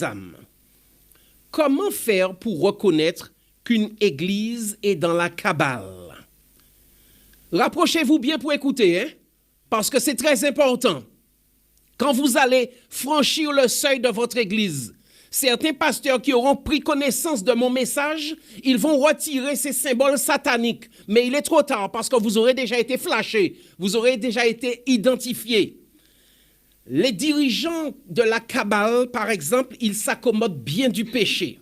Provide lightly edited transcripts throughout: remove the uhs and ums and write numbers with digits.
âmes. Comment faire pour reconnaître qu'une église est dans la Kabbale? Rapprochez-vous bien pour écouter, hein? Parce que c'est très important. Quand vous allez franchir le seuil de votre église, certains pasteurs qui auront pris connaissance de mon message, ils vont retirer ces symboles sataniques. Mais il est trop tard parce que vous aurez déjà été flashé, vous aurez déjà été identifié. Les dirigeants de la Kabbale, par exemple, ils s'accommodent bien du péché.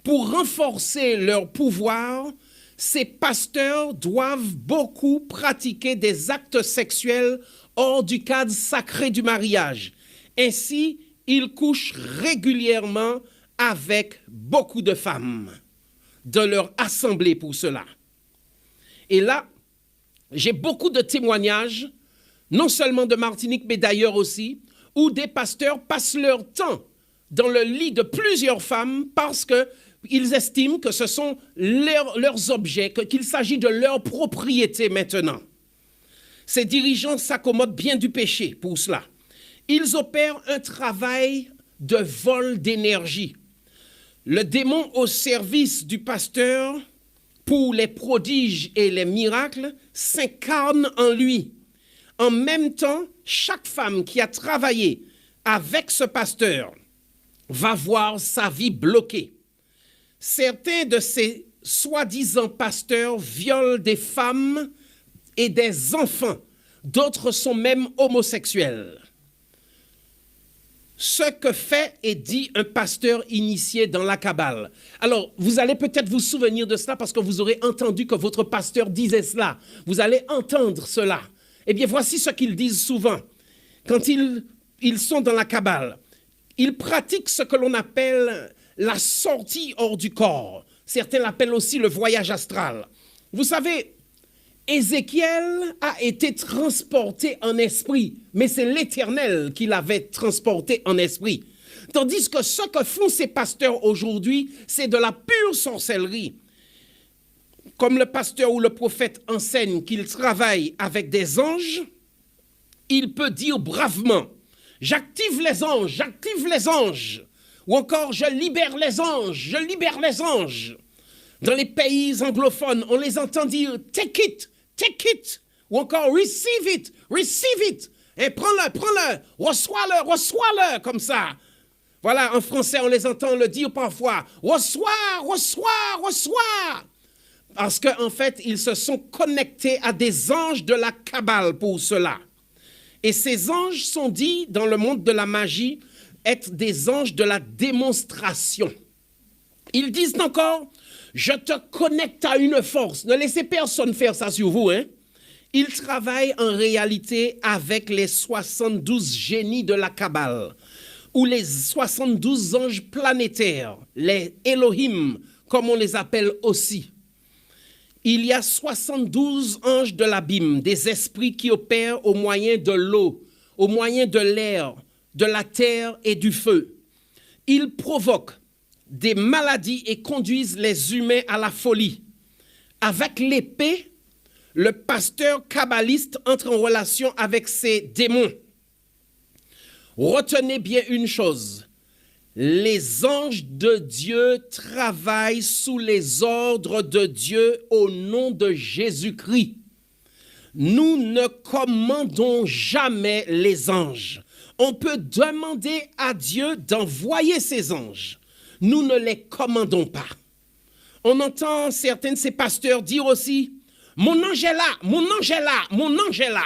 Pour renforcer leur pouvoir, ces pasteurs doivent beaucoup pratiquer des actes sexuels hors du cadre sacré du mariage. Ainsi, ils couchent régulièrement avec beaucoup de femmes de leur assemblée pour cela. Et là, j'ai beaucoup de témoignages, non seulement de Martinique, mais d'ailleurs aussi, où des pasteurs passent leur temps dans le lit de plusieurs femmes parce qu'ils estiment que ce sont leurs objets, qu'il s'agit de leur propriété maintenant. Ces dirigeants s'accommodent bien du péché pour cela. Ils opèrent un travail de vol d'énergie. Le démon au service du pasteur pour les prodiges et les miracles s'incarne en lui. En même temps, chaque femme qui a travaillé avec ce pasteur va voir sa vie bloquée. Certains de ces soi-disant pasteurs violent des femmes et des enfants. D'autres sont même homosexuels. Ce que fait et dit un pasteur initié dans la Kabbale. Alors, vous allez peut-être vous souvenir de cela parce que vous aurez entendu que votre pasteur disait cela. Vous allez entendre cela. Eh bien, voici ce qu'ils disent souvent. Quand ils sont dans la Kabbale, ils pratiquent ce que l'on appelle la sortie hors du corps. Certains l'appellent aussi le voyage astral. Vous savez, Ézéchiel a été transporté en esprit, mais c'est l'Éternel qui l'avait transporté en esprit. Tandis que ce que font ces pasteurs aujourd'hui, c'est de la pure sorcellerie. Comme le pasteur ou le prophète enseigne qu'il travaille avec des anges, il peut dire bravement « J'active les anges, j'active les anges » ou encore « Je libère les anges, je libère les anges ». Dans les pays anglophones, on les entend dire « Take it » ou encore « Receive it ». Et prends-le, reçois-le, comme ça. Voilà, en français, on les entend le dire parfois « Reçois ». Parce qu'en fait, ils se sont connectés à des anges de la Kabbale pour cela. Et ces anges sont dits, dans le monde de la magie, être des anges de la démonstration. Ils disent encore, je te connecte à une force. Ne laissez personne faire ça sur vous, hein. Ils travaillent en réalité avec les 72 génies de la Kabbale, ou les 72 anges planétaires, les Elohim, comme on les appelle aussi. Il y a 72 anges de l'abîme, des esprits qui opèrent au moyen de l'eau, au moyen de l'air, de la terre et du feu. Ils provoquent des maladies et conduisent les humains à la folie. Avec l'épée, le pasteur kabbaliste entre en relation avec ces démons. Retenez bien une chose. Les anges de Dieu travaillent sous les ordres de Dieu au nom de Jésus-Christ. Nous ne commandons jamais les anges. On peut demander à Dieu d'envoyer ses anges. Nous ne les commandons pas. On entend certains de ces pasteurs dire aussi « Mon ange est là, mon ange est là, mon ange est là ».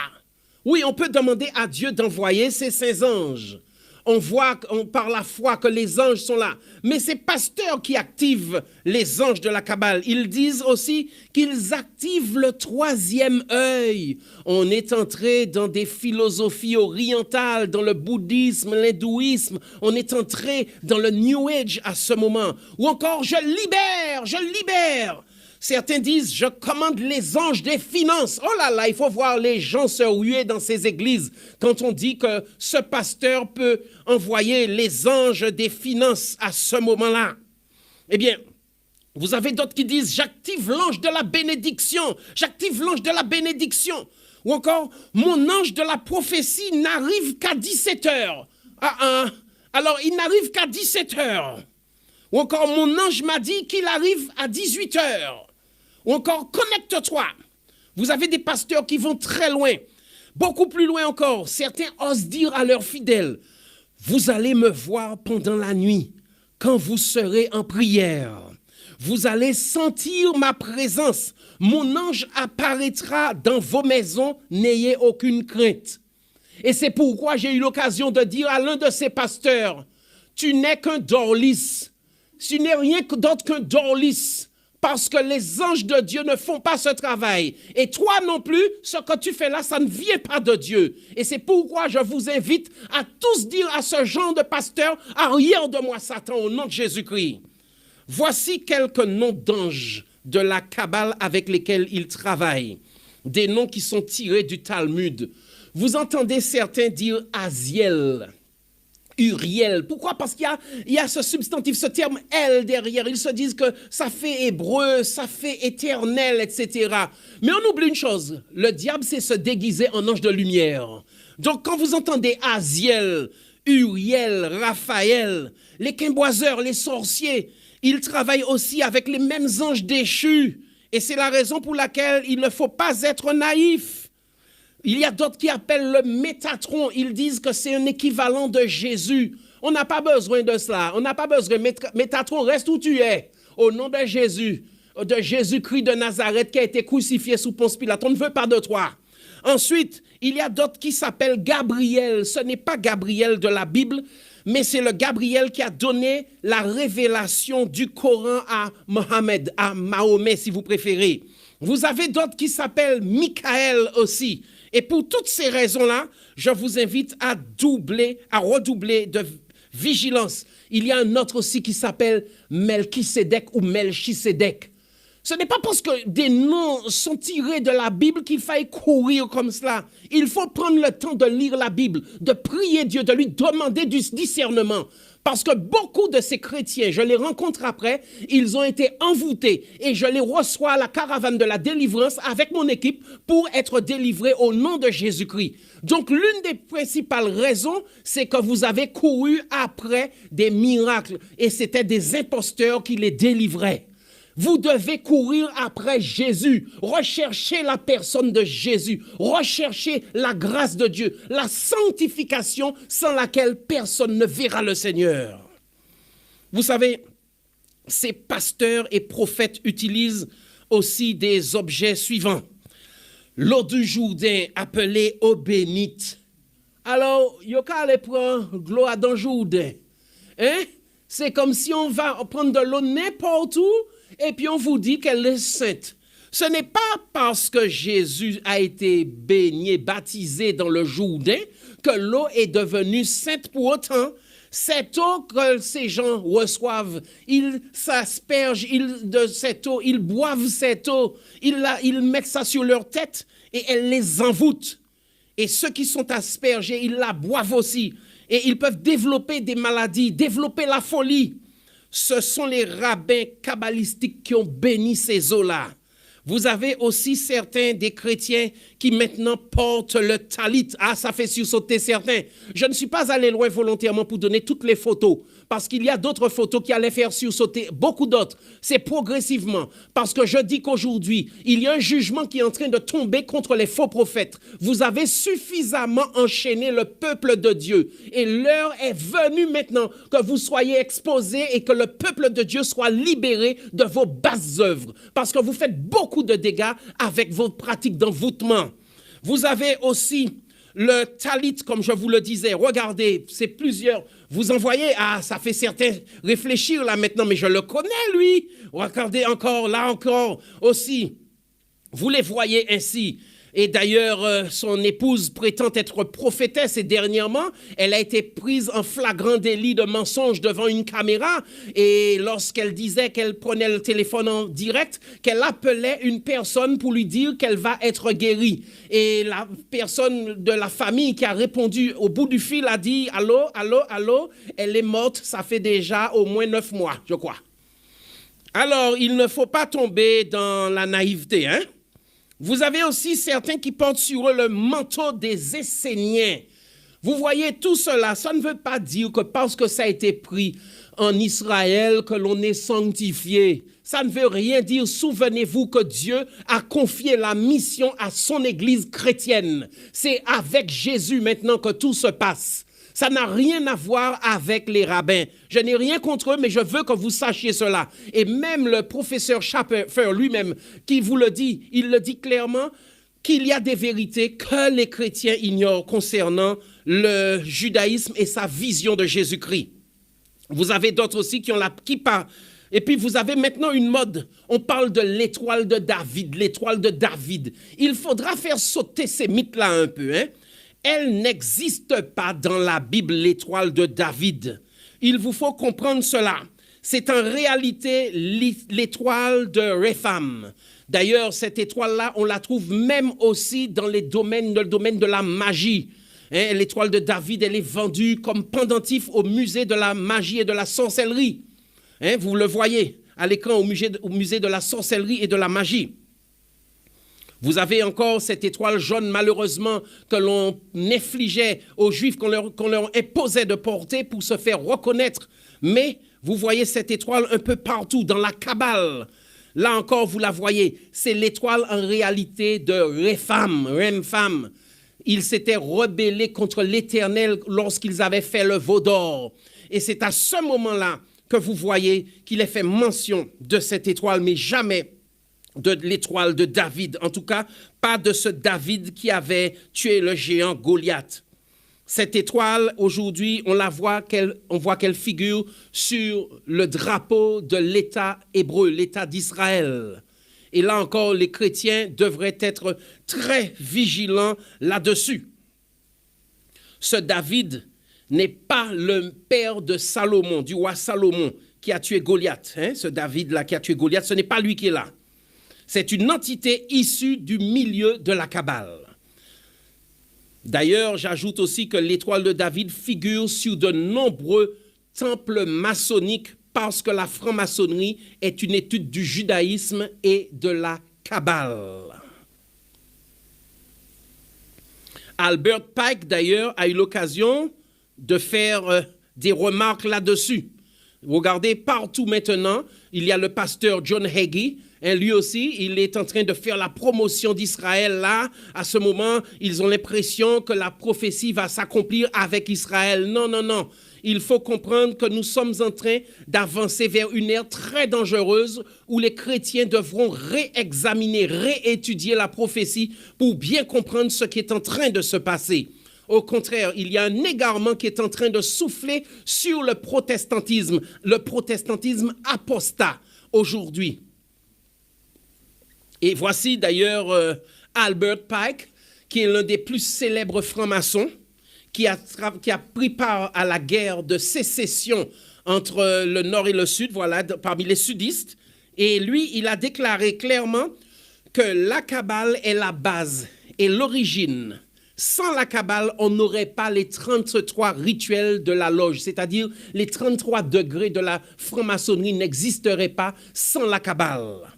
Oui, on peut demander à Dieu d'envoyer ses saints anges. On voit par la foi que les anges sont là. Mais ces pasteurs qui activent les anges de la Kabbale, ils disent aussi qu'ils activent le troisième œil. On est entré dans des philosophies orientales, dans le bouddhisme, l'hindouisme. On est entré dans le New Age à ce moment. Ou encore, je libère. Certains disent, je commande les anges des finances. Oh là là, il faut voir les gens se ruer dans ces églises quand on dit que ce pasteur peut envoyer les anges des finances à ce moment-là. Eh bien, vous avez d'autres qui disent, j'active l'ange de la bénédiction. Ou encore, mon ange de la prophétie n'arrive qu'à 17h. Alors, il n'arrive qu'à 17 heures. Ou encore, mon ange m'a dit qu'il arrive à 18 heures. Ou encore, connecte-toi. Vous avez des pasteurs qui vont très loin. Beaucoup plus loin encore, certains osent dire à leurs fidèles, vous allez me voir pendant la nuit, quand vous serez en prière. Vous allez sentir ma présence. Mon ange apparaîtra dans vos maisons, n'ayez aucune crainte. Et c'est pourquoi j'ai eu l'occasion de dire à l'un de ces pasteurs, tu n'es qu'un dorlis. Tu n'es rien d'autre qu'un dorlis. Parce que les anges de Dieu ne font pas ce travail. Et toi non plus, ce que tu fais là, ça ne vient pas de Dieu. Et c'est pourquoi je vous invite à tous dire à ce genre de pasteur, arrière de moi Satan au nom de Jésus-Christ. Voici quelques noms d'anges de la Kabbale avec lesquels ils travaillent. Des noms qui sont tirés du Talmud. Vous entendez certains dire Aziel. Uriel. Pourquoi? Parce qu'il y a ce substantif, ce terme « elle » derrière. Ils se disent que ça fait hébreu, ça fait éternel, etc. Mais on oublie une chose. Le diable, c'est se déguiser en ange de lumière. Donc, quand vous entendez Aziel, Uriel, Raphaël, les quimboiseurs, les sorciers, ils travaillent aussi avec les mêmes anges déchus. Et c'est la raison pour laquelle il ne faut pas être naïf. Il y a d'autres qui appellent le Métatron. Ils disent que c'est un équivalent de Jésus. On n'a pas besoin de cela. On n'a pas besoin. Métatron, reste où tu es. Au nom de Jésus-Christ de Nazareth qui a été crucifié sous Ponce Pilate. On ne veut pas de toi. Ensuite, il y a d'autres qui s'appellent Gabriel. Ce n'est pas Gabriel de la Bible, mais c'est le Gabriel qui a donné la révélation du Coran à Mohammed, à Mahomet si vous préférez. Vous avez d'autres qui s'appellent Michael aussi. Et pour toutes ces raisons-là, je vous invite à redoubler de vigilance. Il y a un autre aussi qui s'appelle Melchisédek ou Melchisédek. Ce n'est pas parce que des noms sont tirés de la Bible qu'il faille courir comme cela. Il faut prendre le temps de lire la Bible, de prier Dieu, de lui demander du discernement. Parce que beaucoup de ces chrétiens, je les rencontre après, ils ont été envoûtés et je les reçois à la caravane de la délivrance avec mon équipe pour être délivrés au nom de Jésus-Christ. Donc l'une des principales raisons, c'est que vous avez couru après des miracles et c'était des imposteurs qui les délivraient. Vous devez courir après Jésus, rechercher la personne de Jésus, rechercher la grâce de Dieu, la sanctification sans laquelle personne ne verra le Seigneur. Vous savez, ces pasteurs et prophètes utilisent aussi des objets suivants. L'eau du Jourdain appelée eau bénite. Alors, il y a qu'à aller prendre l'eau dans le Jourdain. Hein? C'est comme si on va prendre de l'eau n'importe où, et puis on vous dit qu'elle est sainte. Ce n'est pas parce que Jésus a été baigné, baptisé dans le Jourdain, que l'eau est devenue sainte pour autant. Cette eau que ces gens reçoivent, ils s'aspergent de cette eau, ils boivent cette eau, ils mettent ça sur leur tête et elle les envoûte. Et ceux qui sont aspergés, ils la boivent aussi. Et ils peuvent développer des maladies, développer la folie. Ce sont les rabbins kabbalistiques qui ont béni ces eaux-là. Vous avez aussi certains des chrétiens qui maintenant portent le talit. Ah, ça fait sursauter certains. Je ne suis pas allé loin volontairement pour donner toutes les photos, parce qu'il y a d'autres photos qui allaient faire sursauter beaucoup d'autres. C'est progressivement, parce que je dis qu'aujourd'hui, il y a un jugement qui est en train de tomber contre les faux prophètes. Vous avez suffisamment enchaîné le peuple de Dieu. Et l'heure est venue maintenant que vous soyez exposés et que le peuple de Dieu soit libéré de vos basses œuvres. Parce que vous faites beaucoup de dégâts avec vos pratiques d'envoûtement. Vous avez aussi le talit, comme je vous le disais. Regardez, c'est plusieurs. Vous en voyez, ah, ça fait certains réfléchir là maintenant, mais je le connais lui. Regardez encore, là encore aussi. Vous les voyez ainsi. Et d'ailleurs, son épouse prétend être prophétesse et dernièrement, elle a été prise en flagrant délit de mensonge devant une caméra. Et lorsqu'elle disait qu'elle prenait le téléphone en direct, qu'elle appelait une personne pour lui dire qu'elle va être guérie. Et la personne de la famille qui a répondu au bout du fil a dit « Allô, allô, allô ?» Elle est morte, ça fait déjà au moins 9 mois, je crois. Alors, il ne faut pas tomber dans la naïveté, hein? Vous avez aussi certains qui portent sur eux le manteau des Esséniens. Vous voyez, tout cela, ça ne veut pas dire que parce que ça a été pris en Israël que l'on est sanctifié. Ça ne veut rien dire. Souvenez-vous que Dieu a confié la mission à son Église chrétienne. C'est avec Jésus maintenant que tout se passe. Ça n'a rien à voir avec les rabbins. Je n'ai rien contre eux, mais je veux que vous sachiez cela. Et même le professeur Schaffer lui-même, qui vous le dit, il le dit clairement, qu'il y a des vérités que les chrétiens ignorent concernant le judaïsme et sa vision de Jésus-Christ. Vous avez d'autres aussi qui parlent. Et puis vous avez maintenant une mode. On parle de l'étoile de David, l'étoile de David. Il faudra faire sauter ces mythes-là un peu. Elle n'existe pas dans la Bible, l'étoile de David. Il vous faut comprendre cela. C'est en réalité l'étoile de Répham. D'ailleurs, cette étoile-là, on la trouve même aussi dans le domaine de la magie. L'étoile de David, elle est vendue comme pendentif au musée de la magie et de la sorcellerie. Vous le voyez à l'écran au musée de la sorcellerie et de la magie. Vous avez encore cette étoile jaune, malheureusement, que l'on infligeait aux Juifs, qu'on leur imposait de porter pour se faire reconnaître. Mais vous voyez cette étoile un peu partout, dans la Kabbale. Là encore, vous la voyez. C'est l'étoile en réalité de Répham. Ils s'étaient rebellés contre l'Éternel lorsqu'ils avaient fait le veau d'or. Et c'est à ce moment-là que vous voyez qu'il est fait mention de cette étoile, mais jamais de l'étoile de David. En tout cas, pas de ce David qui avait tué le géant Goliath. Cette étoile, aujourd'hui, on voit qu'elle figure sur le drapeau de l'État hébreu, l'État d'Israël. Et là encore, les chrétiens devraient être très vigilants là-dessus. Ce David n'est pas le père de Salomon, du roi Salomon, qui a tué Goliath. Ce David-là qui a tué Goliath, ce n'est pas lui qui est là. C'est une entité issue du milieu de la Kabbale. D'ailleurs, j'ajoute aussi que l'étoile de David figure sur de nombreux temples maçonniques parce que la franc-maçonnerie est une étude du judaïsme et de la Kabbale. Albert Pike, d'ailleurs, a eu l'occasion de faire des remarques là-dessus. Regardez, partout maintenant, il y a le pasteur John Hagee. Lui aussi, il est en train de faire la promotion d'Israël là. À ce moment, ils ont l'impression que la prophétie va s'accomplir avec Israël. Non. Il faut comprendre que nous sommes en train d'avancer vers une ère très dangereuse où les chrétiens devront réexaminer, réétudier la prophétie pour bien comprendre ce qui est en train de se passer. Au contraire, il y a un égarement qui est en train de souffler sur le protestantisme apostat aujourd'hui. Et voici d'ailleurs Albert Pike, qui est l'un des plus célèbres francs-maçons, qui a pris part à la guerre de sécession entre le Nord et le Sud, voilà, parmi les sudistes. Et lui, il a déclaré clairement que la Kabbale est la base et l'origine. Sans la Kabbale, on n'aurait pas les 33 rituels de la loge, c'est-à-dire les 33 degrés de la franc-maçonnerie n'existeraient pas sans la Kabbale.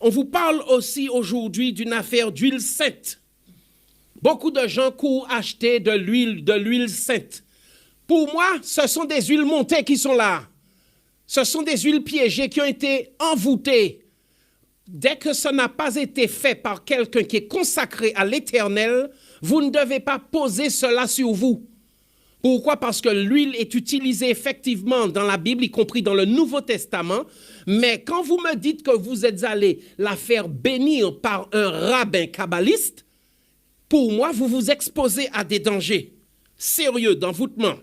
On vous parle aussi aujourd'hui d'une affaire d'huile sainte. Beaucoup de gens courent acheter de l'huile sainte. Pour moi, ce sont des huiles montées qui sont là. Ce sont des huiles piégées qui ont été envoûtées. Dès que ça n'a pas été fait par quelqu'un qui est consacré à l'Éternel, vous ne devez pas poser cela sur vous. Pourquoi? Parce que l'huile est utilisée effectivement dans la Bible, y compris dans le Nouveau Testament. Mais quand vous me dites que vous êtes allé la faire bénir par un rabbin kabbaliste, pour moi, vous vous exposez à des dangers sérieux d'envoûtement.